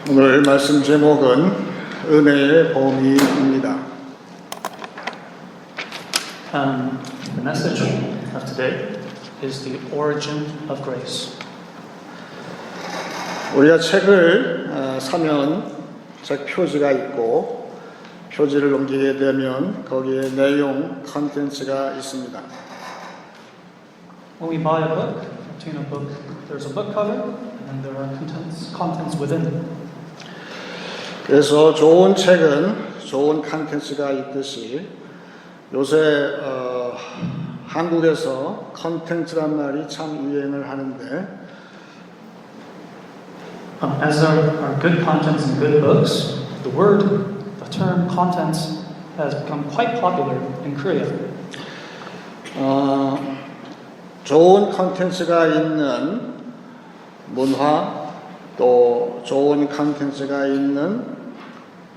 오늘 말씀 제목은 은혜의 범위입니다. The message of today is the origin of grace. 우리가 책을 사면 책 표지가 있고 표지를 넘기게 되면 거기에 내용, 컨텐츠가 있습니다. When we buy a book, obtain a book, there's a book cover and there are contents within it. 그래서 좋은 책은 좋은 컨텐츠가 있듯이 요새 한국에서 컨텐츠란 말이 참 유행을 하는데 As there are good contents and good books, the term contents has become quite popular in Korea. 좋은 컨텐츠가 있는 문화 또 좋은 컨텐츠가 있는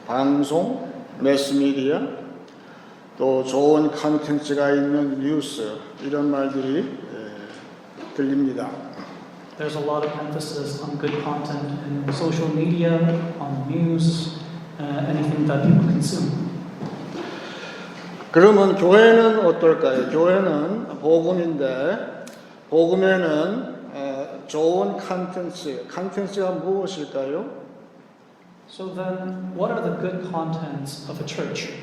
방송, 매스미디어 또 좋은 컨텐츠가 있는 뉴스 이런 말들이 들립니다. There's a lot of emphasis on good content in social media, on news, anything that people consume. 그러면 교회는 어떨까요? 교회는 복음인데 복음에는 좋은 컨텐츠가 무엇일까요? So then, what are the good contents of a church?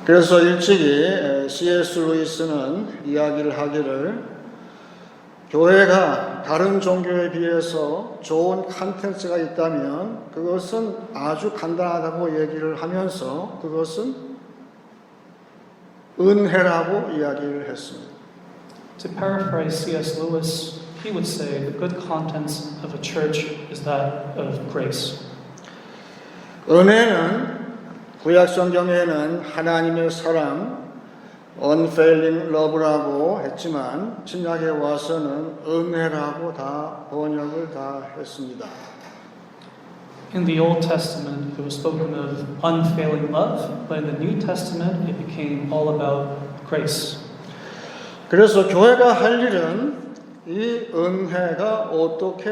그래서 일찍이 C.S. 루이스는 이야기를 하기를 교회가 다른 종교에 비해서 좋은 컨텐츠가 있다면 그것은 아주 간단하다고 얘기를 하면서 그것은 은혜라고 이야기를 했습니다. To paraphrase C.S. Lewis, he would say the good contents of a church is that of grace. 은혜는 구약 성경에는 하나님의 사랑, unfailing love라고 했지만 신약에 와서는 은혜라고 다 번역을 다 했습니다. In the Old Testament, it was spoken of unfailing love, but in the New Testament, it became all about grace. 그래서 교회가 할 일은 이 은혜가 어떻게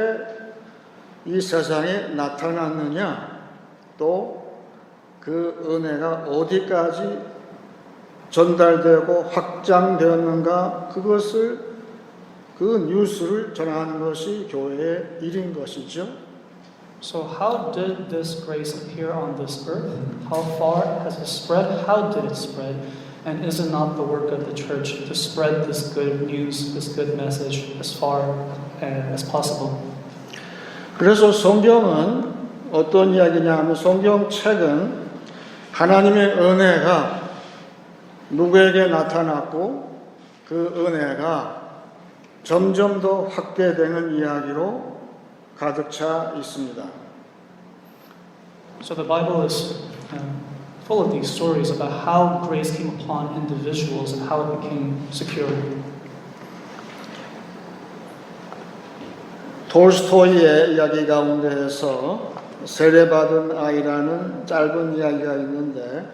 이 세상에 나타났느냐, 또 그 은혜가 어디까지 전달되고 확장되었는가 그 뉴스를 전하는 것이 교회의 일인 것이죠. So how did this grace appear on this earth? How far has it spread? How did it spread? And is it not the work of the church to spread this good news, this good message as far as possible? 그래서 성경은 어떤 이야기냐 하면 성경책은 하나님의 은혜가 누구에게 나타났고 그 은혜가 점점 더 확대되는 이야기로 가득 차 있습니다. So the Bible is full of these stories about how grace came upon individuals and how it became secure. 톨스토이의 이야기 가운데에서 세례받은 아이라는 짧은 이야기가 있는데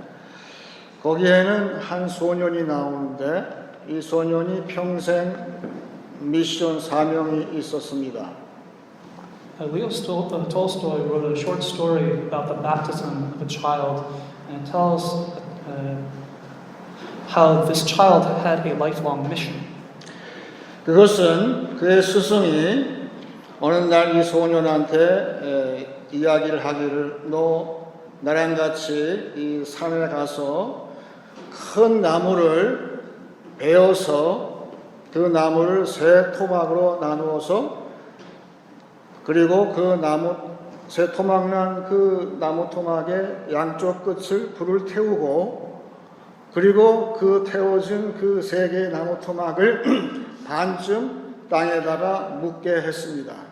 거기에는 한 소년이 나오는데 이 소년이 평생 미션 사명이 있었습니다. Leo Tolstoy wrote a short story about the baptism of a child, and it tells how this child had a lifelong mission. 그것은 그의 스승이 어느 날 이 소년한테 이야기를 하기를 너 나랑 같이 이 산에 가서 큰 나무를 베어서 그 나무를 세 토막으로 나누어서 그리고 그 세 토막 난 그 나무 토막의 양쪽 끝을 불을 태우고 그리고 그 태워진 그 세 개의 나무 토막을 반쯤 땅에다가 묻게 했습니다.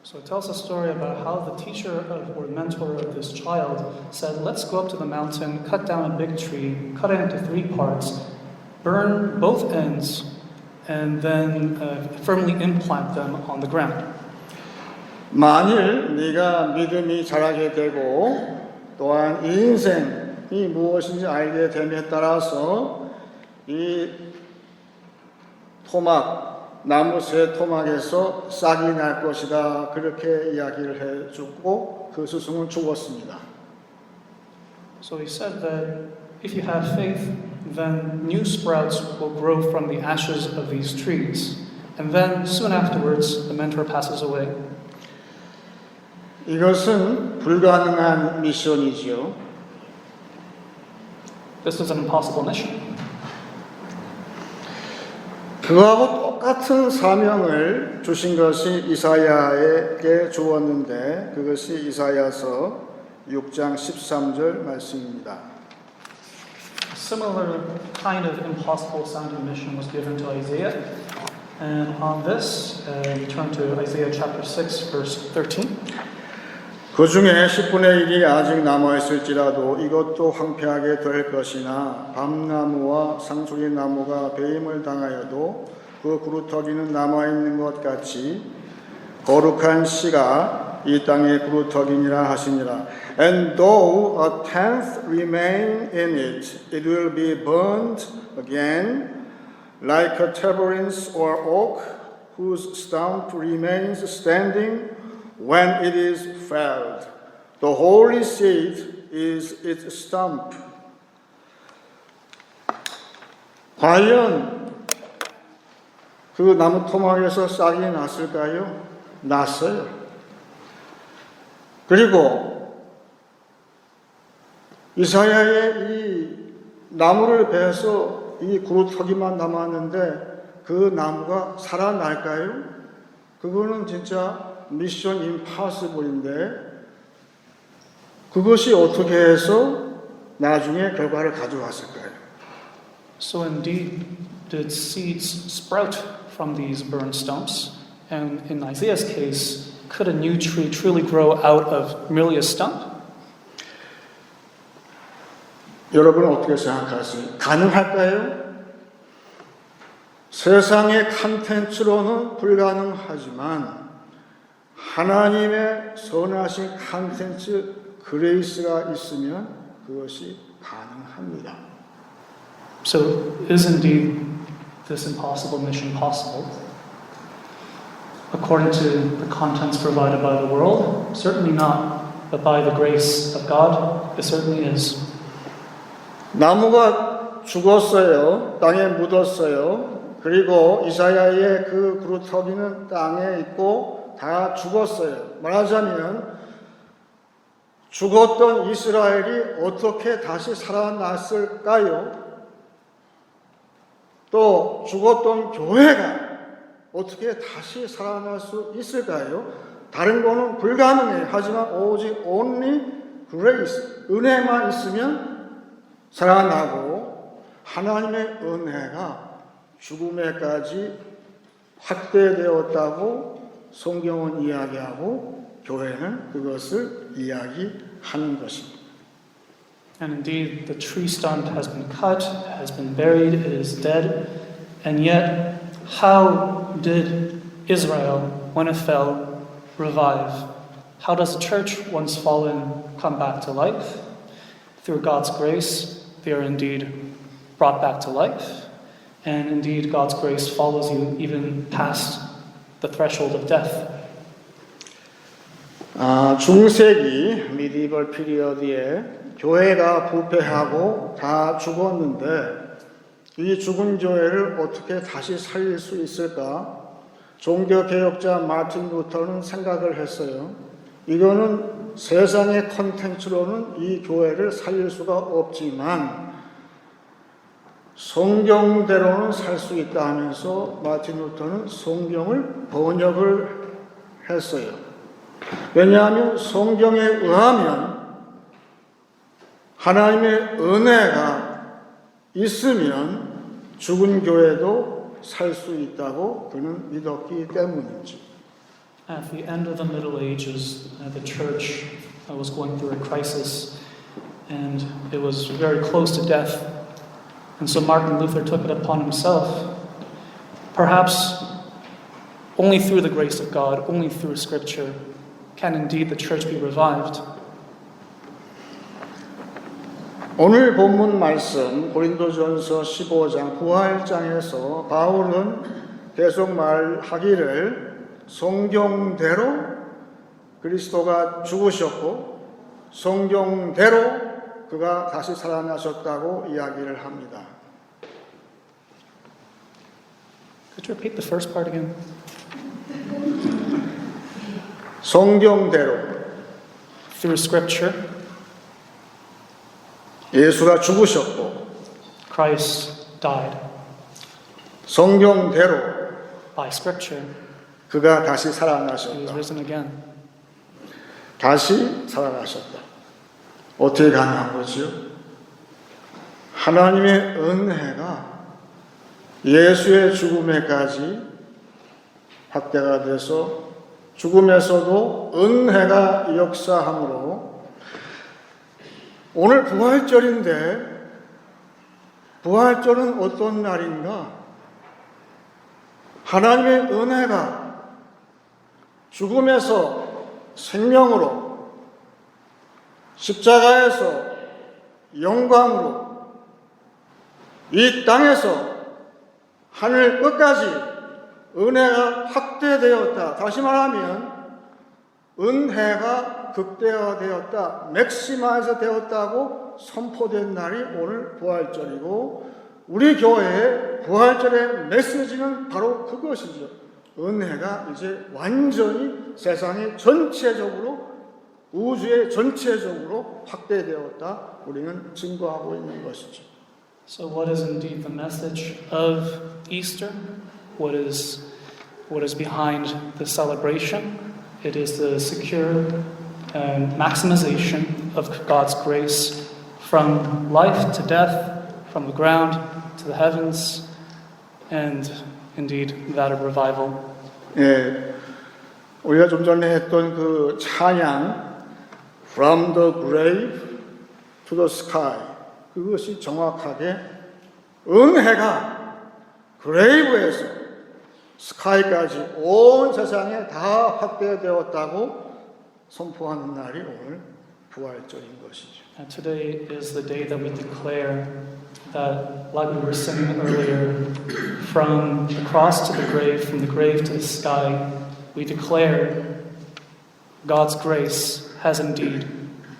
So it tells a story about how the teacher or mentor of this child said, let's go up to the mountain, cut down a big tree, cut it into 3 parts, burn both ends, and then firmly implant them on the ground. 만일 네가 믿음이 자라게 되고 또한 이 인생이 무엇인지 알게 됨에 따라서 이 토막 나무 새 토막에서 싹이 날 것이다. 그렇게 이야기를 해주고 그 스승은 죽었습니다. So he said that if you have faith, then new sprouts will grow from the ashes of these trees. And then soon afterwards, the mentor passes away. 이것은 불가능한 미션이지요. This is an impossible mission. 그거하고 똑같은 사명을 주신 것이 이사야에게 주었는데 그것이 이사야서 6장 13절 말씀입니다. A similar kind of impossible sounding mission was given to Isaiah. And on this, we turn to Isaiah chapter 6, verse 13. 그 중에 10분의 1이 아직 남아있을지라도 이것도 황폐하게 될 것이나 밤나무와 상수리 나무가 배임을 당하여도 그 구루터기는 남아있는 것 같이 거룩한 씨가 이 땅의 구루터기니라 하시니라. And though a tenth remain in it, it will be burned again like a terebinth or oak whose stump remains standing when it is felled. The holy seed is its stump. 과연 그 나무 토막에서 싹이 났을까요? 났어요. 그리고 이사야의 이 나무를 베서 이 구루터기만 남았는데 그 나무가 살아날까요? 그거는 진짜 미션 임파서블인데 그것이 어떻게 해서 나중에 결과를 가져왔을까요? So indeed, did seeds sprout from these burned stumps? And in Isaiah's case, could a new tree truly grow out of merely a stump? 여러분은 어떻게 생각하세요? 가능할까요? 세상의 컨텐츠로는 불가능하지만 하나님의 선하신 컨텐츠 그레이스가 있으면 그것이 가능합니다. So is indeed this impossible mission possible? According to the contents provided by the world, certainly not, but by the grace of God, it certainly is. 나무가 죽었어요. 땅에 묻었어요. 그리고 이사야의 그 구루터기는 땅에 있고 다 죽었어요. 말하자면 죽었던 이스라엘이 어떻게 다시 살아났을까요? 또 죽었던 교회가 어떻게 다시 살아날 수 있을까요? 다른 거는 불가능해요. 하지만 오직 only grace, 은혜만 있으면 살아나고 하나님의 은혜가 죽음에까지 확대되었다고 성경은 이야기하고 교회는 그것을 이야기하는 것입니다. And indeed, the tree stump has been cut, has been buried, it is dead. And yet, how did Israel, when it fell, revive? How does the church, once fallen, come back to life? Through God's grace, they are indeed brought back to life. And indeed, God's grace follows you even past the threshold of death. 중세기 미디벌 피리어드에 교회가 부패하고 다 죽었는데 이 죽은 교회를 어떻게 다시 살릴 수 있을까? 종교개혁자 마틴 루터는 생각을 했어요. 이거는 세상의 컨텐츠로는 이 교회를 살릴 수가 없지만 성경대로는 살 수 있다 하면서 마틴 루터는 성경을 번역을 했어요. 왜냐하면 성경에 의하면 하나님의 은혜가 있으면 죽은 교회도 살 수 있다고 그는 믿었기 때문이죠. At the end of the Middle Ages, the church was going through a crisis, and it was very close to death. And so Martin Luther took it upon himself, perhaps only through the grace of God, only through Scripture, can indeed the church be revived. 오늘 본문 말씀 고린도전서 15장 9할장에서 바울은 계속 말하기를 성경대로 그리스도가 죽으셨고 성경대로 그가 다시 살아나셨다고 이야기를 합니다. Could you repeat the first part again? 성경대로 Through Scripture, 예수가 죽으셨고 Christ died. 성경대로 By Scripture, 그가 다시 He was 살아나셨다. risen again. 다시 살아나셨다. 어떻게 가능한 거지요? 하나님의 은혜가 예수의 죽음에까지 확대가 돼서 죽음에서도 은혜가 역사함으로 오늘 부활절인데 부활절은 어떤 날인가? 하나님의 은혜가 죽음에서 생명으로 십자가에서 영광으로 이 땅에서 하늘 끝까지 은혜가 확대되었다. 다시 말하면 은혜가 극대화되었다. 맥시마이즈 되었다고 선포된 날이 오늘 부활절이고 우리 교회의 부활절의 메시지는 바로 그것이죠. 은혜가 이제 완전히 세상에 전체적으로 우주에 전체적으로 확대되었다. 우리는 증거하고 있는 것이죠. So, what is indeed the message of Easter? What is behind the celebration? It is the secure maximization of God's grace from life to death, from the ground to the heavens, and indeed that of revival. 예, 우리가 좀 전에 했던 그 찬양 From the grave to the sky 그것이 정확하게 은혜가 그레이브에서 스카이까지 온 세상에 다 확대되었다고 선포하는 날이 오늘 부활절인 것이죠. And today is the day that we declare that, like we were singing earlier, from the cross to the grave, from the grave to the sky, we declare God's grace has indeed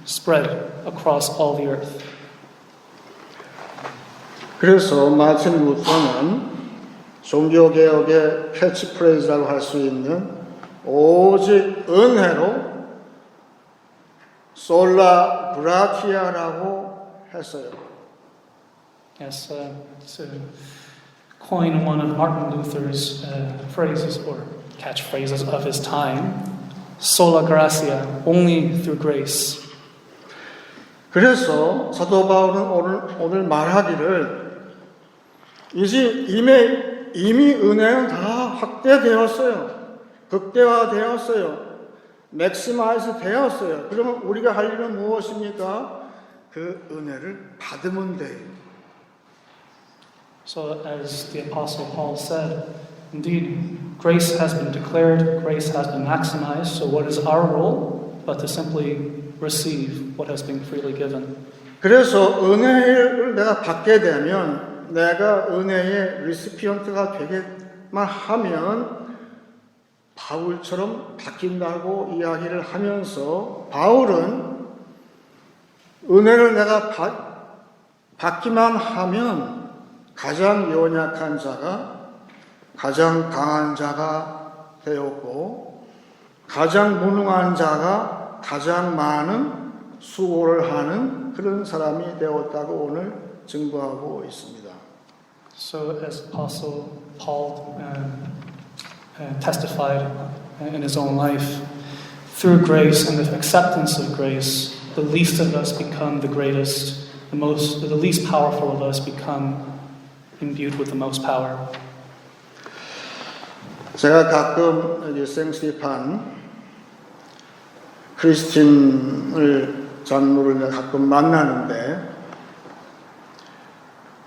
spread across all the earth. 그래서 마틴 루터는 종교개혁의 캐치프레이즈라고 할 수 있는 오직 은혜로 솔라 그라티아라고 했어요. Yes, to coin one of Martin Luther's phrases or catchphrases of his time, sola gratia, only through grace. 그래서 사도 바울은 오늘 말하기를 이제 이미 은혜는 다 확대되었어요. 극대화되었어요. 맥시마이즈 되었어요. 그러면 우리가 할 일은 무엇입니까? 그 은혜를 받으면 돼요. So, as the Apostle Paul said, indeed, grace has been declared, grace has been maximized. So, what is our role but to simply receive what has been freely given? 그래서 은혜를 내가 받게 되면 내가 은혜의 리시피언트가 되게만 하면 바울처럼 바뀐다고 이야기를 하면서 바울은 은혜를 내가 받기만 하면 가장 연약한 자가 가장 강한 자가 되었고 가장 무능한 자가 가장 많은 수고를 하는 그런 사람이 되었다고 오늘 증거하고 있습니다. So, as Apostle Paul testified in his own life, through grace and the acceptance of grace, the least of us become the greatest, the least powerful of us become imbued with the most power. 제가 가끔 여기 생스티판 크리스틴을 장로를 가끔 만나는데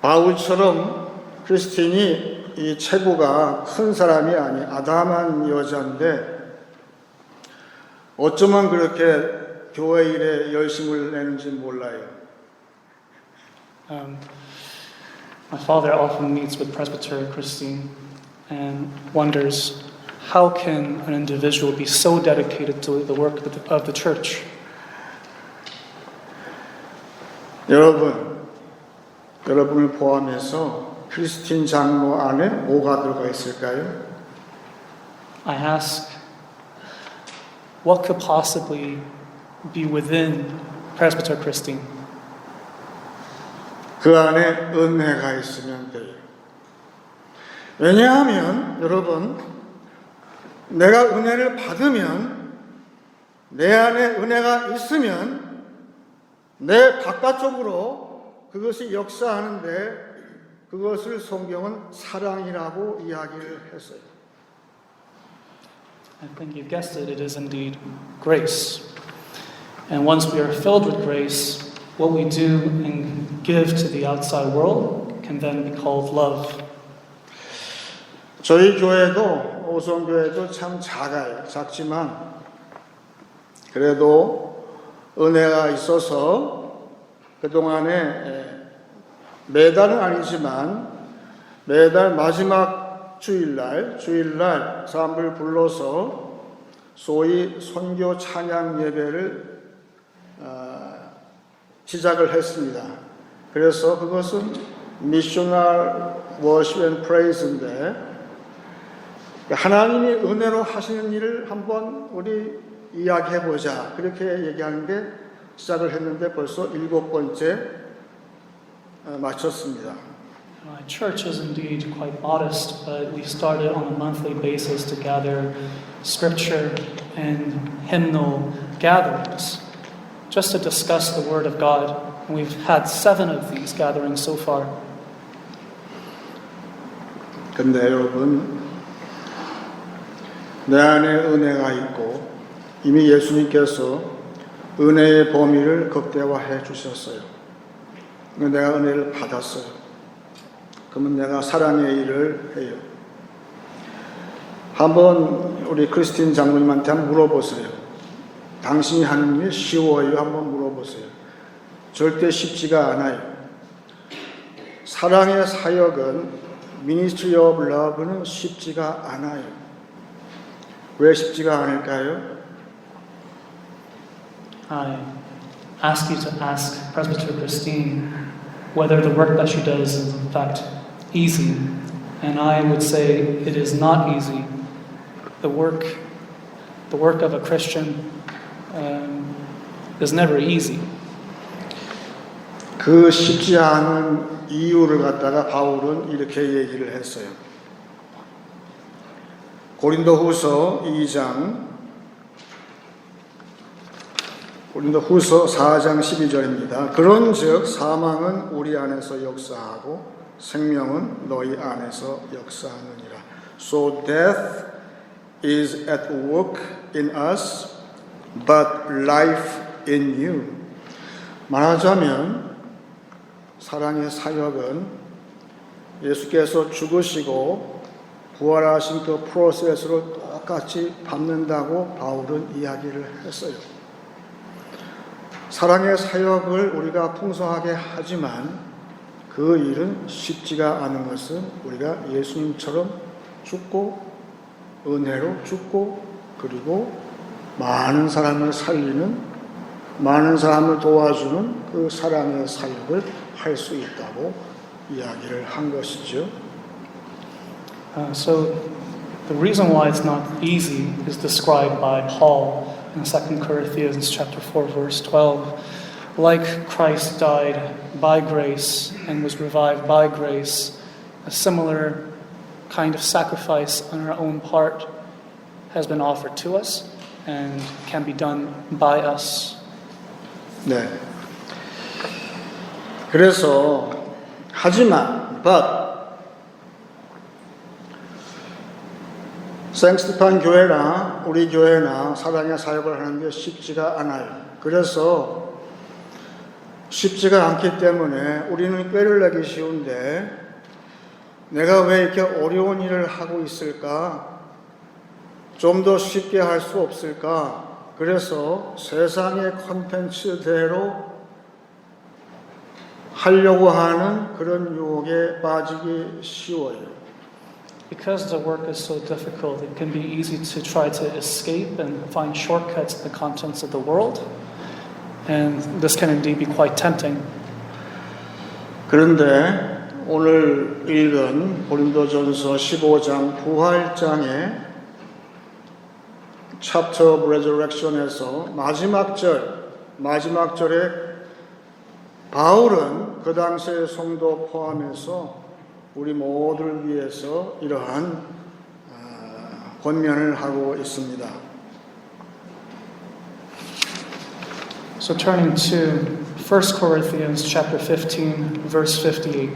바울처럼 크리스틴이 이 체구가 큰 사람이 아니 아담한 여자인데 어쩌면 그렇게 교회 일에 열심을 내는지 몰라요. My father often meets with Presbyterian Christine, and wonders, how can an individual be so dedicated to the work of the church? 여러분을 포함해서 크리스틴 장로 안에 뭐가 들어가 있을까요? I ask, what could possibly be within Presbyter Christine? 그 안에 은혜가 있으면 돼요. 왜냐하면 여러분, 내가 은혜를 받으면, 내 안에 은혜가 있으면 내 바깥쪽으로 그것이 역사하는데 그것을 성경은 사랑이라고 이야기를 했어요. I think you guessed it, it is indeed grace. And once we are filled with grace, what we do and give to the outside world can then be called love. 저희 교회도, 오성교회도 참 작지만 그래도 은혜가 있어서 그동안에 매달은 아니지만 매달 마지막 주일날 사람들 불러서 소위 선교 찬양 예배를 시작을 했습니다. 그래서 그것은 Missional Worship and Praise인데 하나님이 은혜로 하시는 일을 한번 우리 이야기해보자. 그렇게 얘기하는 게 시작을 했는데 벌써 7번째 마쳤습니다. My church is indeed quite modest, but we started on a monthly basis to gather scripture and hymnal gatherings, just to discuss the Word of God. And we've had 7 of these gatherings so far. 근데 여러분, 내 안에 은혜가 있고 이미 예수님께서 은혜의 범위를 극대화해 주셨어요. 내가 은혜를 받았어요. 그러면 내가 사랑의 일을 해요. 한번 우리 크리스틴 장로님한테 한번 물어보세요. 당신이 하는 일 쉬워요? 한번 물어보세요. 절대 쉽지가 않아요. 사랑의 사역은 Ministry of Love는 쉽지가 않아요. 왜 쉽지가 않을까요? I ask you to ask Presbyter Christine whether the work that she does is in fact easy. And I would say it is not easy. The work of a Christian is never easy. 그 쉽지 않은 이유를 갖다가 바울은 이렇게 얘기를 했어요. 고린도후서 4장 12절입니다. 그런즉 사망은 우리 안에서 역사하고 생명은 너희 안에서 역사하느니라. So death is at work in us, but life in you. 말하자면 사랑의 사역은 예수께서 죽으시고 부활하신 그 프로세스로 똑같이 밟는다고 바울은 이야기를 했어요. 사랑의 사역을 우리가 풍성하게 하지만 그 일은 쉽지가 않은 것은 우리가 예수님처럼 죽고 은혜로 죽고 그리고 많은 사람을 살리는 많은 사람을 도와주는 그 사랑의 사역을 할 수 있다고 이야기를 한 것이죠. So the reason why it's not easy is described by Paul in 2 Corinthians chapter 4 verse 12. Like Christ died by grace and was revived by grace, a similar kind of sacrifice on our own part has been offered to us and can be done by us. 네. 그래서 하지만 생스티판 교회나 우리 교회나 사랑의 사역을 하는 게 쉽지가 않아요. 그래서 쉽지가 않기 때문에 우리는 꾀를 내기 쉬운데 내가 왜 이렇게 어려운 일을 하고 있을까? 좀 더 쉽게 할 수 없을까? 그래서 세상의 콘텐츠대로 하려고 하는 그런 유혹에 빠지기 쉬워요. Because the work is so difficult, it can be easy to try to escape and find shortcuts to the contents of the world. And this can indeed be quite tempting. 그런데 오늘 읽은 고린도전서 15장 부활장의 Chapter of Resurrection에서 마지막 절에 바울은 그 당시의 성도 포함해서 우리 모두를 위해서 이러한 권면을 하고 있습니다. So turning to 1 Corinthians chapter 15, verse 58.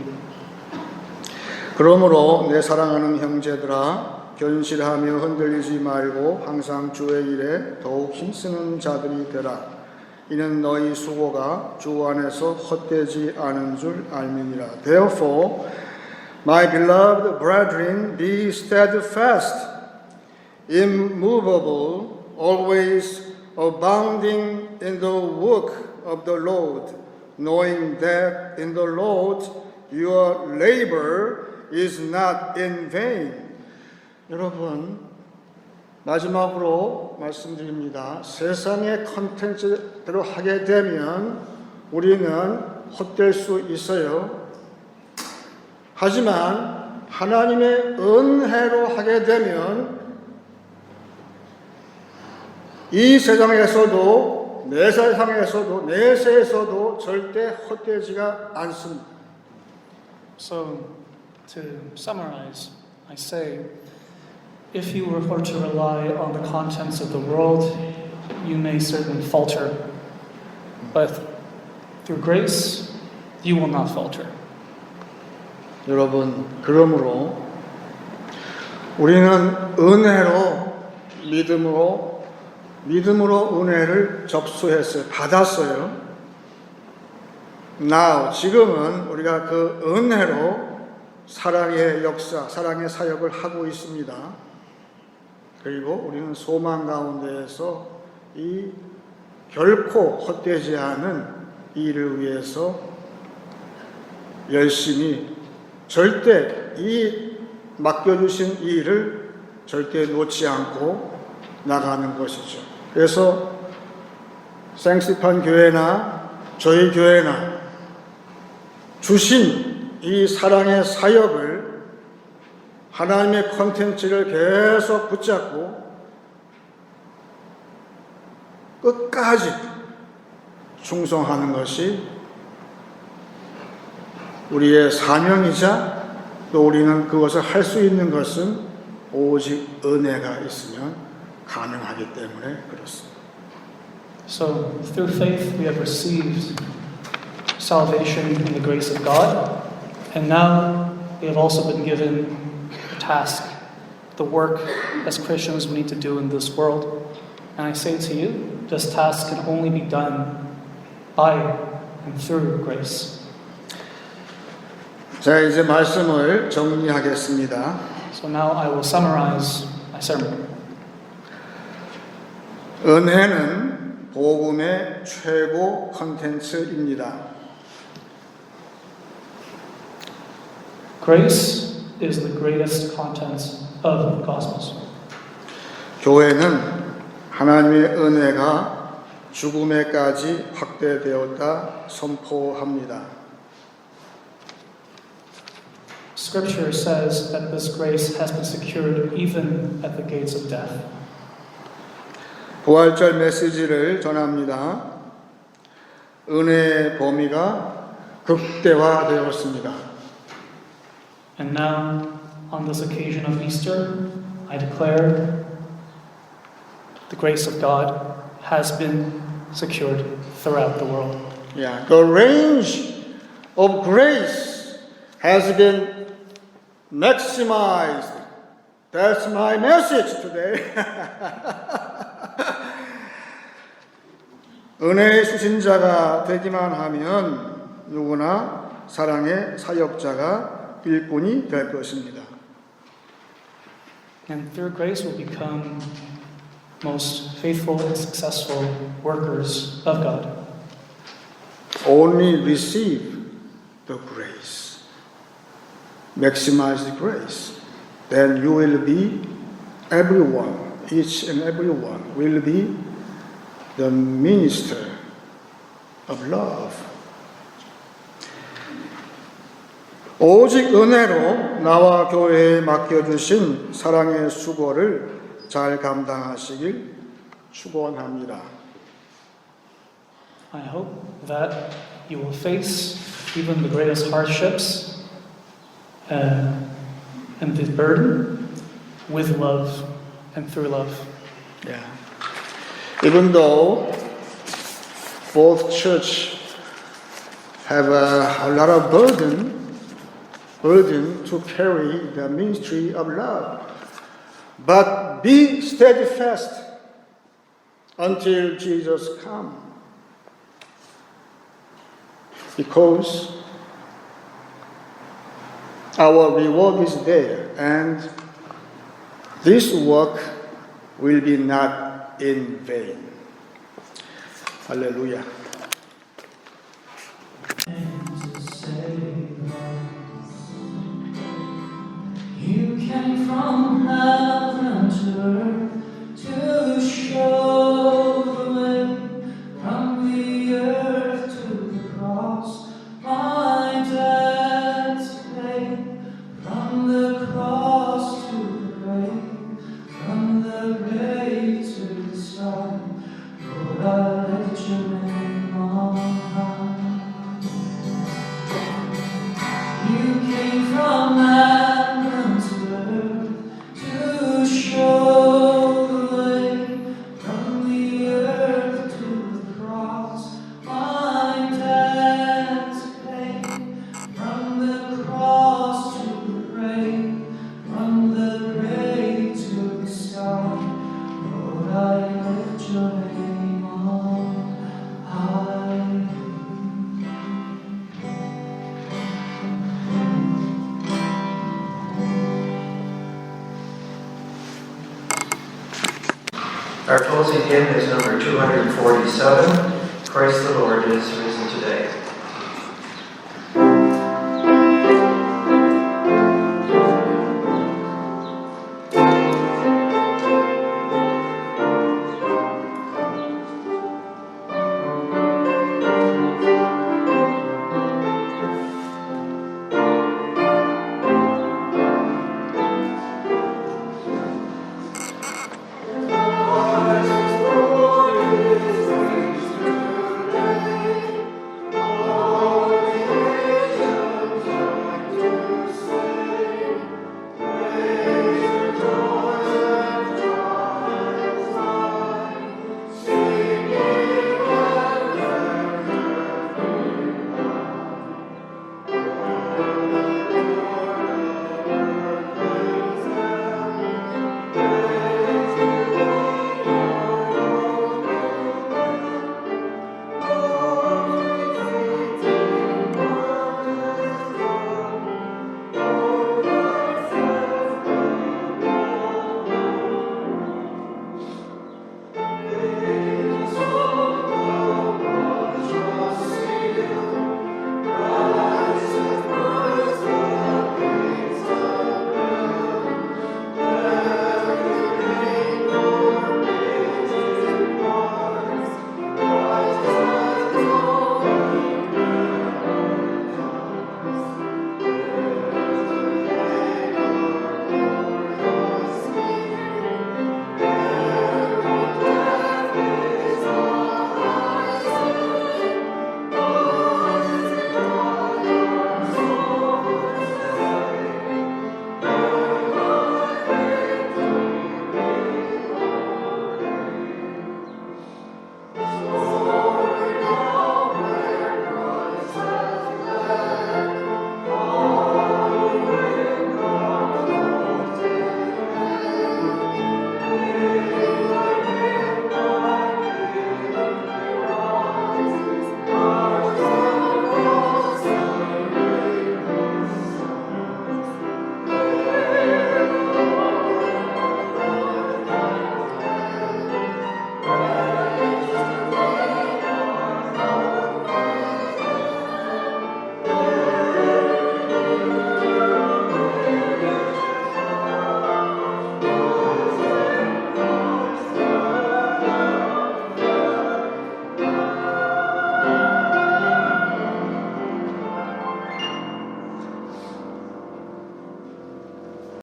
그러므로 내 사랑하는 형제들아 견실하며 흔들리지 말고 항상 주의 일에 더욱 힘쓰는 자들이 되라. 이는 너희 수고가 주 안에서 헛되지 않은 줄 알미니라. Therefore, my beloved brethren, be steadfast, immovable, always abounding in the work of the Lord, knowing that in the Lord your labor is not in vain. 여러분, 마지막으로 말씀드립니다. 세상의 컨텐츠대로 하게 되면 우리는 헛될 수 있어요. 하지만 하나님의 은혜로 하게 되면 이 세상에서도 내세에서도 절대 헛되지가 않습니다. So, to summarize, I say, if you were to rely on the contents of the world, you may certainly falter. But through grace, you will not falter. 여러분, 그러므로 우리는 은혜로 믿음으로 은혜를 접수했어요. 받았어요. Now, 지금은 우리가 그 은혜로 사랑의 역사, 사랑의 사역을 하고 있습니다. 그리고 우리는 소망 가운데에서 이 결코 헛되지 않은 일을 위해서 열심히 절대 이 맡겨주신 일을 절대 놓지 않고 나가는 것이죠. 그래서 생시판 교회나 저희 교회나 주신 이 사랑의 사역을 하나님의 컨텐츠를 계속 붙잡고 끝까지 충성하는 것이 우리의 사명이자 또 우리는 그것을 할 수 있는 것은 오직 은혜가 있으면 가능하기 때문에 그렇습니다. So, through faith, we have received salvation in the grace of God, and now we have also been given a task, the work as Christians we need to do in this world. And I say to you, this task can only be done by and through grace. 자, 이제 말씀을 정리하겠습니다. So now I will summarize my sermon. 은혜는 복음의 최고 컨텐츠입니다. Grace is the greatest content of the Gospels. 교회는 하나님의 은혜가 죽음에까지 확대되었다 선포합니다. Scripture says that this grace has been secured even at the gates of death. 부활절 메시지를 전합니다. 은혜의 범위가 극대화되었습니다. And now, on this occasion of Easter, I declare the grace of God has been secured throughout the world. Yeah, the range of grace has been maximized. That's my message today. 은혜의 수신자가 되기만 하면 누구나 사랑의 사역자가 일꾼이 될 것입니다. And through grace we'll become most faithful and successful workers of God. Only receive the grace. Maximize the grace. then you will be, everyone, each and everyone will be the minister of love. 오직 은혜로 나와 교회에 맡겨주신 사랑의 수고를 잘 감당하시길 축원합니다. I hope that you will face even the greatest hardships and this burden with love and through love. Yeah. Even though both church have a lot of burden to carry the ministry of love, but be steadfast until Jesus comes, because our reward is there, and this work will be not in vain. Hallelujah. You came from heaven to earth to show the way, from the earth to the cross, my debt to pay, from the cross to the grave, from the grave to the sky. Lord, I lift your name on high. You came from heaven to earth to show the way, from the earth to the cross, my debt to pay, from the cross to the grave, from the grave to the sky. Lord, I lift your name on high. Our closing hymn is number 247, Christ the Lord is risen today.